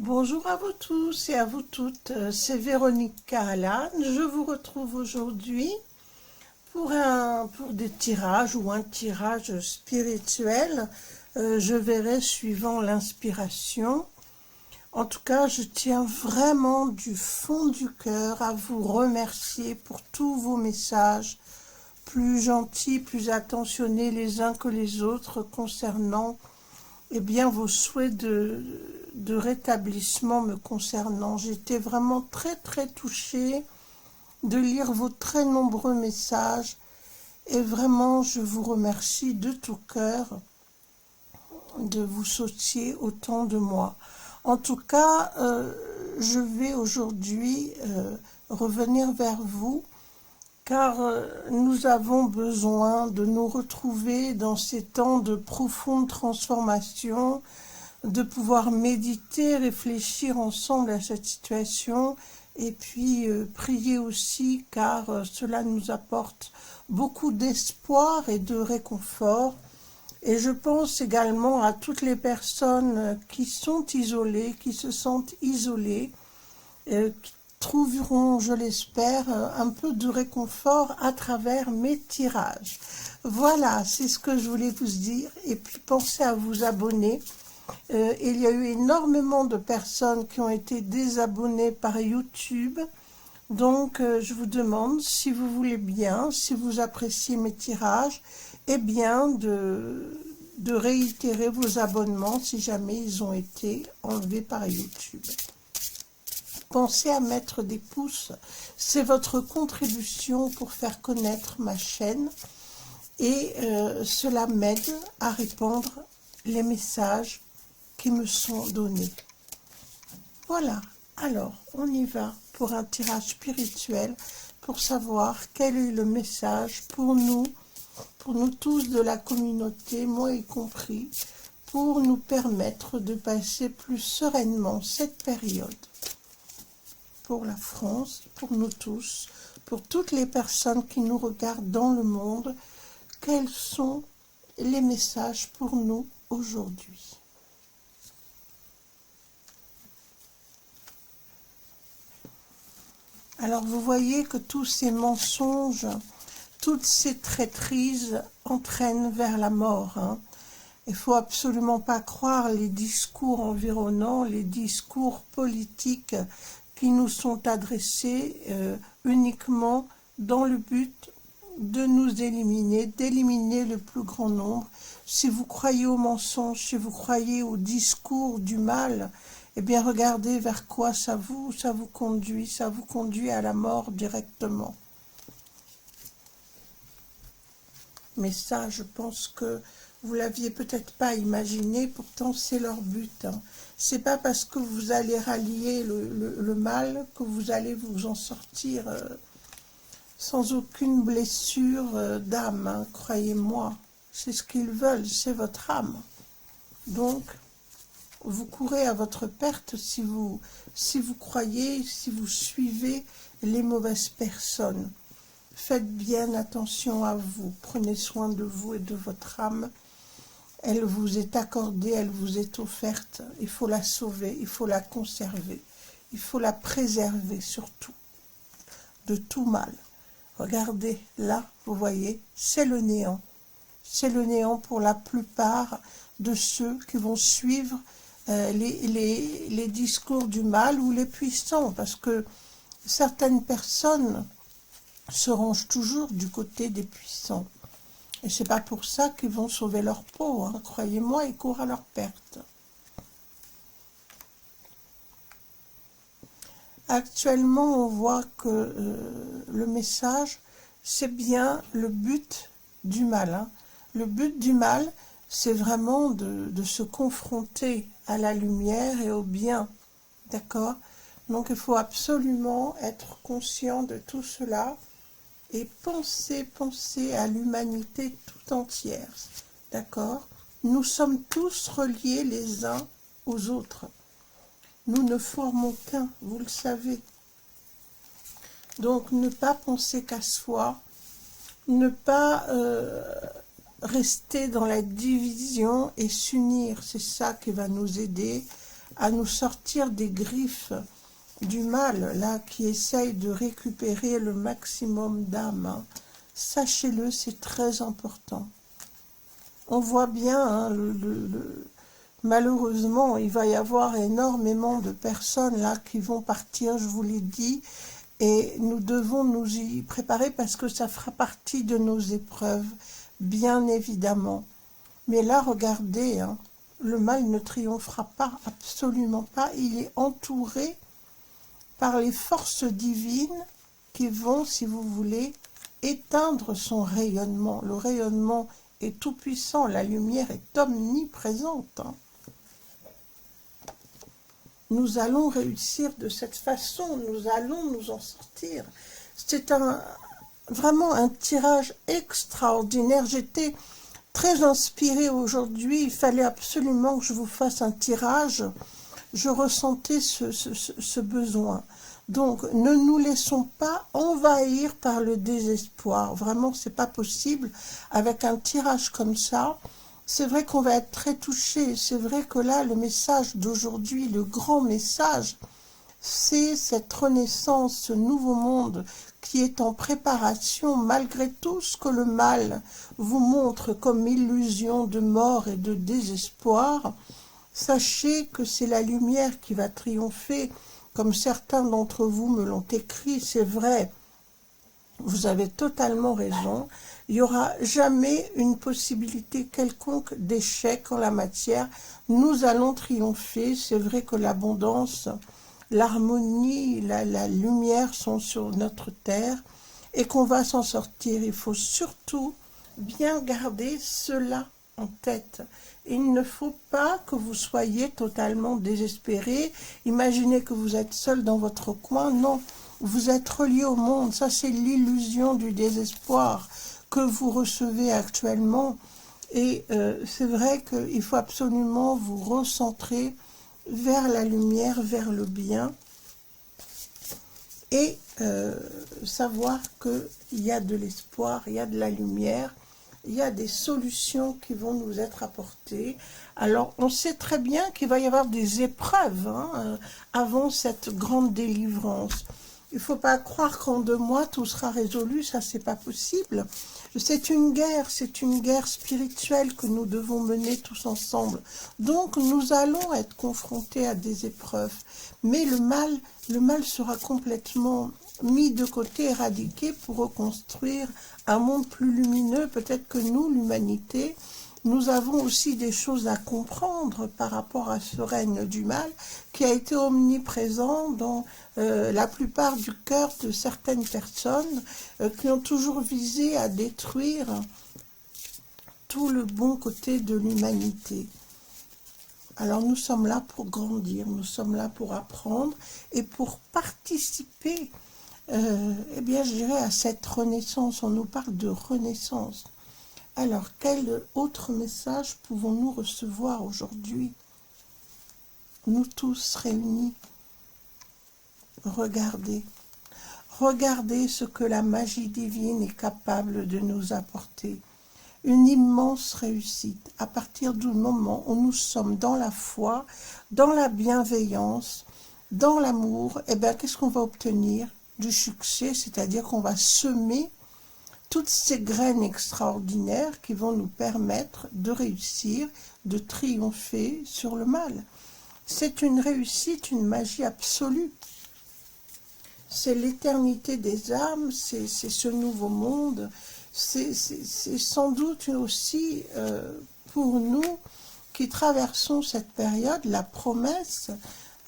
Bonjour à vous tous et à vous toutes, c'est Véronique Cahalan. Je vous retrouve aujourd'hui pour des tirages ou un tirage spirituel. Je verrai suivant l'inspiration. En tout cas, je tiens vraiment du fond du cœur à vous remercier pour tous vos messages, plus gentils, plus attentionnés les uns que les autres concernant vos souhaits de rétablissement me concernant. J'étais vraiment très très touchée de lire vos très nombreux messages et vraiment je vous remercie de tout cœur de vous soucier autant de moi. En tout cas, je vais aujourd'hui revenir vers vous car nous avons besoin de nous retrouver dans ces temps de profonde transformation, de pouvoir méditer, réfléchir ensemble à cette situation et puis prier aussi car cela nous apporte beaucoup d'espoir et de réconfort. Et je pense également à toutes les personnes qui sont isolées, qui se sentent isolées, qui trouveront, je l'espère, un peu de réconfort à travers mes tirages. Voilà, c'est ce que je voulais vous dire. Et puis pensez à vous abonner. Il y a eu énormément de personnes qui ont été désabonnées par YouTube. Donc, je vous demande, si vous voulez bien, si vous appréciez mes tirages, de réitérer vos abonnements si jamais ils ont été enlevés par YouTube. Pensez à mettre des pouces, c'est votre contribution pour faire connaître ma chaîne et cela m'aide à répandre les messages qui me sont donnés. Voilà, alors on y va pour un tirage spirituel pour savoir quel est le message pour nous tous de la communauté, moi y compris, pour nous permettre de passer plus sereinement cette période. Pour la France, pour nous tous, pour toutes les personnes qui nous regardent dans le monde, quels sont les messages pour nous aujourd'hui? Alors vous voyez que tous ces mensonges, toutes ces traîtrises entraînent vers la mort. Il ne faut absolument pas croire les discours environnants, les discours politiques qui nous sont adressés uniquement dans le but de nous éliminer, d'éliminer le plus grand nombre. Si vous croyez aux mensonges, si vous croyez au discours du mal, eh bien regardez vers quoi ça vous conduit à la mort directement. Mais ça, je pense que vous l'aviez peut-être pas imaginé, pourtant c'est leur but. C'est pas parce que vous allez rallier le mal que vous allez vous en sortir sans aucune blessure d'âme, croyez-moi. C'est ce qu'ils veulent, c'est votre âme. Donc, vous courez à votre perte si vous croyez, si vous suivez les mauvaises personnes. Faites bien attention à vous, prenez soin de vous et de votre âme. Elle vous est accordée, elle vous est offerte. Il faut la sauver, il faut la conserver, il faut la préserver surtout de tout mal. Regardez, là, vous voyez, c'est le néant. C'est le néant pour la plupart de ceux qui vont suivre les discours du mal ou les puissants, parce que certaines personnes se rangent toujours du côté des puissants. Et c'est pas pour ça qu'ils vont sauver leur peau, croyez-moi, ils courent à leur perte. Actuellement, on voit que le message, c'est bien le but du mal. Le but du mal, c'est vraiment de se confronter à la lumière et au bien, d'accord? Donc il faut absolument être conscient de tout cela et penser à l'humanité tout entière, d'accord? Nous sommes tous reliés les uns aux autres. Nous ne formons qu'un, vous le savez. Donc ne pas penser qu'à soi, ne pas rester dans la division et s'unir, c'est ça qui va nous aider à nous sortir des griffes du mal, là, qui essaye de récupérer le maximum d'âmes. Hein. Sachez-le, c'est très important. On voit bien, hein, malheureusement, il va y avoir énormément de personnes là qui vont partir, je vous l'ai dit, et nous devons nous y préparer parce que ça fera partie de nos épreuves, bien évidemment. Mais là, regardez, hein, le mal ne triomphera pas, absolument pas. Il est entouré par les forces divines qui vont, si vous voulez, éteindre son rayonnement. Le rayonnement est tout puissant, la lumière est omniprésente. Hein. Nous allons réussir de cette façon, nous allons nous en sortir. C'est vraiment un tirage extraordinaire. J'étais très inspirée aujourd'hui, il fallait absolument que je vous fasse un tirage. Je ressentais ce besoin. Donc, ne nous laissons pas envahir par le désespoir. Vraiment, c'est pas possible. Avec un tirage comme ça, c'est vrai qu'on va être très touché. C'est vrai que là, le message d'aujourd'hui, le grand message, c'est cette renaissance, ce nouveau monde qui est en préparation, malgré tout ce que le mal vous montre comme illusion de mort et de désespoir. Sachez que c'est la lumière qui va triompher, comme certains d'entre vous me l'ont écrit, c'est vrai, vous avez totalement raison, il n'y aura jamais une possibilité quelconque d'échec en la matière, nous allons triompher, c'est vrai que l'abondance, l'harmonie, la lumière sont sur notre terre, et qu'on va s'en sortir, il faut surtout bien garder cela en tête. Il ne faut pas que vous soyez totalement désespéré. Imaginez que vous êtes seul dans votre coin. Non, vous êtes relié au monde. Ça, c'est l'illusion du désespoir que vous recevez actuellement. Et c'est vrai qu'il faut absolument vous recentrer vers la lumière, vers le bien. Et savoir qu'il y a de l'espoir, il y a de la lumière. Il y a des solutions qui vont nous être apportées. Alors, on sait très bien qu'il va y avoir des épreuves hein, avant cette grande délivrance. Il ne faut pas croire qu'en 2 mois, tout sera résolu, ça, c'est pas possible. C'est une guerre spirituelle que nous devons mener tous ensemble. Donc, nous allons être confrontés à des épreuves. Mais le mal sera complètement mis de côté, éradiqué pour reconstruire un monde plus lumineux. Peut-être que nous, l'humanité, nous avons aussi des choses à comprendre par rapport à ce règne du mal qui a été omniprésent dans la plupart du cœur de certaines personnes qui ont toujours visé à détruire tout le bon côté de l'humanité. Alors nous sommes là pour grandir, nous sommes là pour apprendre et pour participer eh bien, je dirais à cette renaissance. On nous parle de renaissance. Alors, quel autre message pouvons-nous recevoir aujourd'hui? Nous tous réunis. Regardez. Regardez ce que la magie divine est capable de nous apporter. Une immense réussite. À partir du moment où nous sommes dans la foi, dans la bienveillance, dans l'amour, eh bien, qu'est-ce qu'on va obtenir? Du succès, c'est-à-dire qu'on va semer toutes ces graines extraordinaires qui vont nous permettre de réussir, de triompher sur le mal. C'est une réussite, une magie absolue. C'est l'éternité des âmes, c'est ce nouveau monde. C'est sans doute aussi pour nous qui traversons cette période la promesse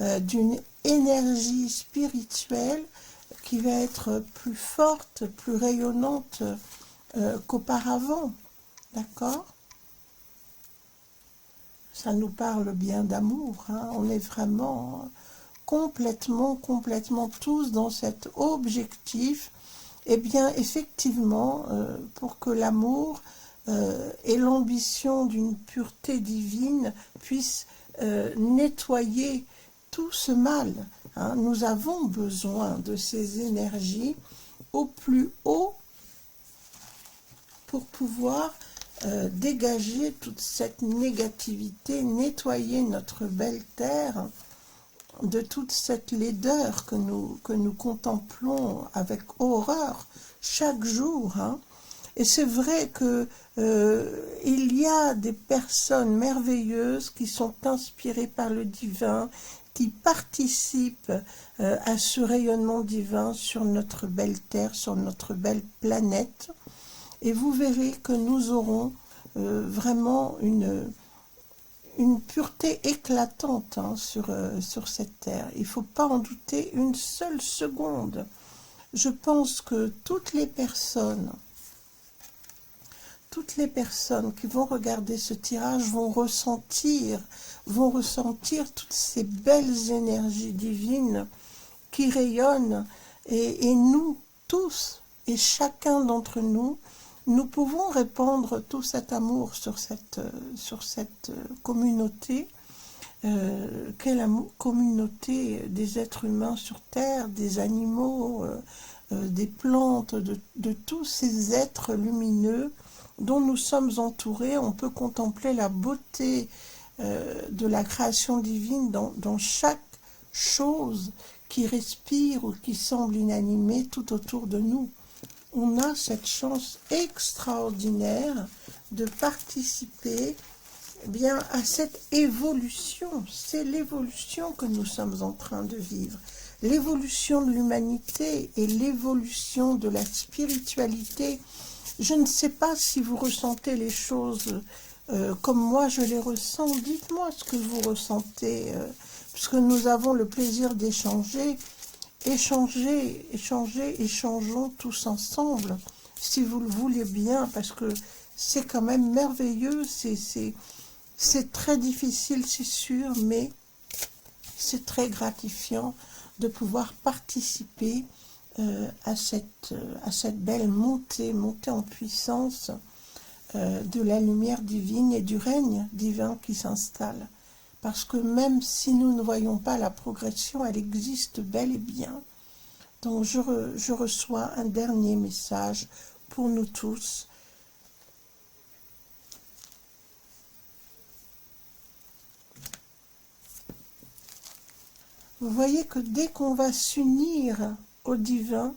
d'une énergie spirituelle qui va être plus forte, plus rayonnante qu'auparavant. D'accord? Ça nous parle bien d'amour. Hein? On est vraiment complètement tous dans cet objectif. Eh bien, effectivement, pour que l'amour et l'ambition d'une pureté divine puissent nettoyer tout ce mal. Hein, nous avons besoin de ces énergies au plus haut pour pouvoir dégager toute cette négativité, nettoyer notre belle terre de toute cette laideur que nous contemplons avec horreur chaque jour. Hein. Et c'est vrai que il y a des personnes merveilleuses qui sont inspirées par le divin, qui participent à ce rayonnement divin sur notre belle terre, sur notre belle planète. Et vous verrez que nous aurons vraiment une pureté éclatante hein, sur cette terre. Il ne faut pas en douter une seule seconde. Je pense que toutes les personnes qui vont regarder ce tirage vont ressentir toutes ces belles énergies divines qui rayonnent. Et nous tous, et chacun d'entre nous, nous pouvons répandre tout cet amour sur cette communauté, qu'est la communauté des êtres humains sur Terre, des animaux, des plantes, de tous ces êtres lumineux dont nous sommes entourés. On peut contempler la beauté de la création divine dans chaque chose qui respire ou qui semble inanimée tout autour de nous. On a cette chance extraordinaire de participer bien à cette évolution. C'est l'évolution que nous sommes en train de vivre. L'évolution de l'humanité et l'évolution de la spiritualité. Je ne sais pas si vous ressentez les choses comme moi je les ressens. Dites-moi ce que vous ressentez, puisque nous avons le plaisir d'échanger. Échangeons tous ensemble, si vous le voulez bien, parce que c'est quand même merveilleux, c'est très difficile, c'est sûr, mais c'est très gratifiant de pouvoir participer à cette belle montée en puissance de la lumière divine et du règne divin qui s'installe. Parce que même si nous ne voyons pas la progression, elle existe bel et bien. Donc je reçois un dernier message pour nous tous. Vous voyez que dès qu'on va s'unir au divin,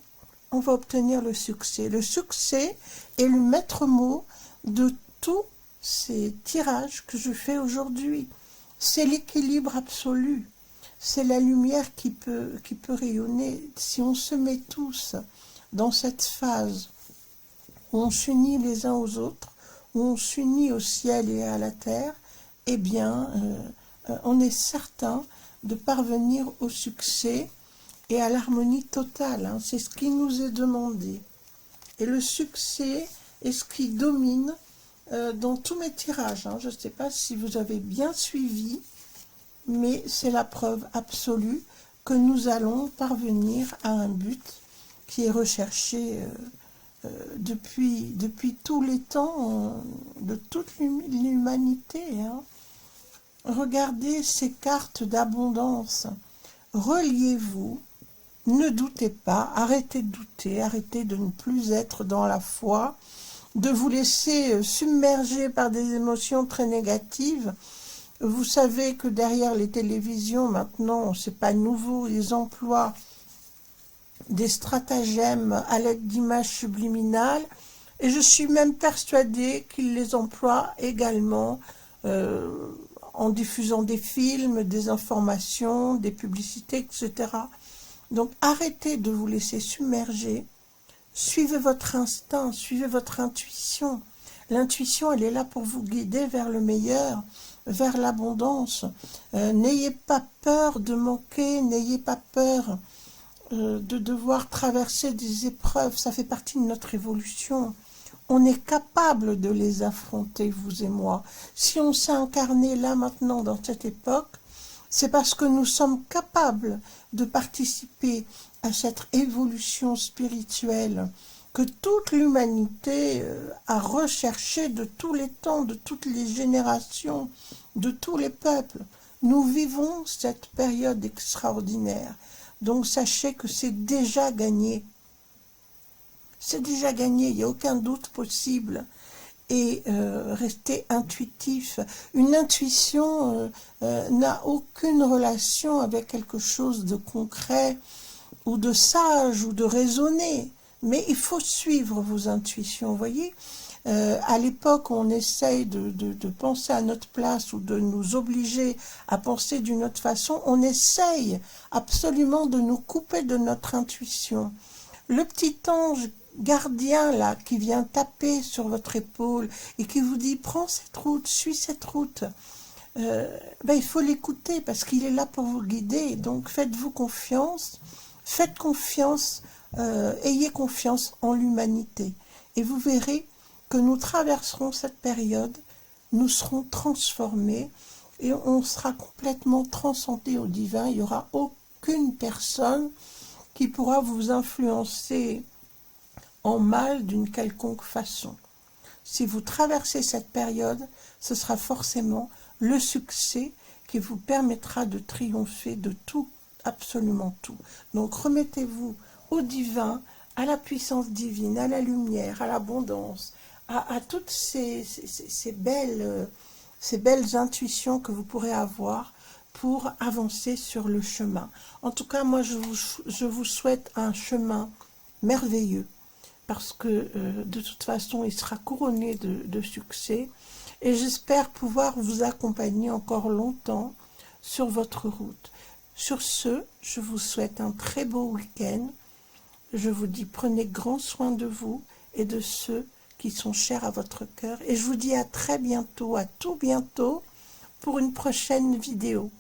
on va obtenir le succès. Le succès est le maître mot de tous ces tirages que je fais aujourd'hui. C'est l'équilibre absolu, c'est la lumière qui peut rayonner. Si on se met tous dans cette phase où on s'unit les uns aux autres, où on s'unit au ciel et à la terre, eh bien, on est certain de parvenir au succès et à l'harmonie totale. Hein. C'est ce qui nous est demandé. Et le succès est ce qui domine dans tous mes tirages. Hein. Je ne sais pas si vous avez bien suivi, mais c'est la preuve absolue que nous allons parvenir à un but qui est recherché depuis tous les temps de toute l'humanité. Hein. Regardez ces cartes d'abondance. Reliez-vous, ne doutez pas, arrêtez de douter, arrêtez de ne plus être dans la foi, de vous laisser submerger par des émotions très négatives. Vous savez que derrière les télévisions, maintenant, c'est pas nouveau, ils emploient des stratagèmes à l'aide d'images subliminales, et je suis même persuadée qu'ils les emploient également en diffusant des films, des informations, des publicités, etc. Donc arrêtez de vous laisser submerger. Suivez votre instinct, suivez votre intuition. L'intuition, elle est là pour vous guider vers le meilleur, vers l'abondance. N'ayez pas peur de manquer, n'ayez pas peur de devoir traverser des épreuves. Ça fait partie de notre évolution. On est capable de les affronter, vous et moi. Si on s'est incarné là, maintenant, dans cette époque, c'est parce que nous sommes capables de participer à cette évolution spirituelle que toute l'humanité a recherché de tous les temps, de toutes les générations, de tous les peuples. Nous vivons cette période extraordinaire. Donc sachez que c'est déjà gagné. C'est déjà gagné, il n'y a aucun doute possible. et restez intuitif. Une intuition n'a aucune relation avec quelque chose de concret ou de sage ou de raisonné, mais il faut suivre vos intuitions, vous voyez. À l'époque, on essaye de penser à notre place ou de nous obliger à penser d'une autre façon. On essaye absolument de nous couper de notre intuition. Le petit ange gardien là qui vient taper sur votre épaule et qui vous dit « Prends cette route, suis cette route », il faut l'écouter parce qu'il est là pour vous guider. Donc faites-vous confiance, faites confiance, ayez confiance en l'humanité. Et vous verrez que nous traverserons cette période, nous serons transformés et on sera complètement transcendé au divin. Il n'y aura aucune personne qui pourra vous influencer en mal d'une quelconque façon. Si vous traversez cette période, ce sera forcément le succès qui vous permettra de triompher de tout, absolument tout. Donc remettez-vous au divin, à la puissance divine, à la lumière, à l'abondance, à toutes ces belles intuitions que vous pourrez avoir pour avancer sur le chemin. En tout cas, moi, je vous souhaite un chemin merveilleux, parce que de toute façon, il sera couronné de succès, et j'espère pouvoir vous accompagner encore longtemps sur votre route. Sur ce, je vous souhaite un très beau week-end. Je vous dis, prenez grand soin de vous et de ceux qui sont chers à votre cœur. Et je vous dis à très bientôt, à tout bientôt, pour une prochaine vidéo.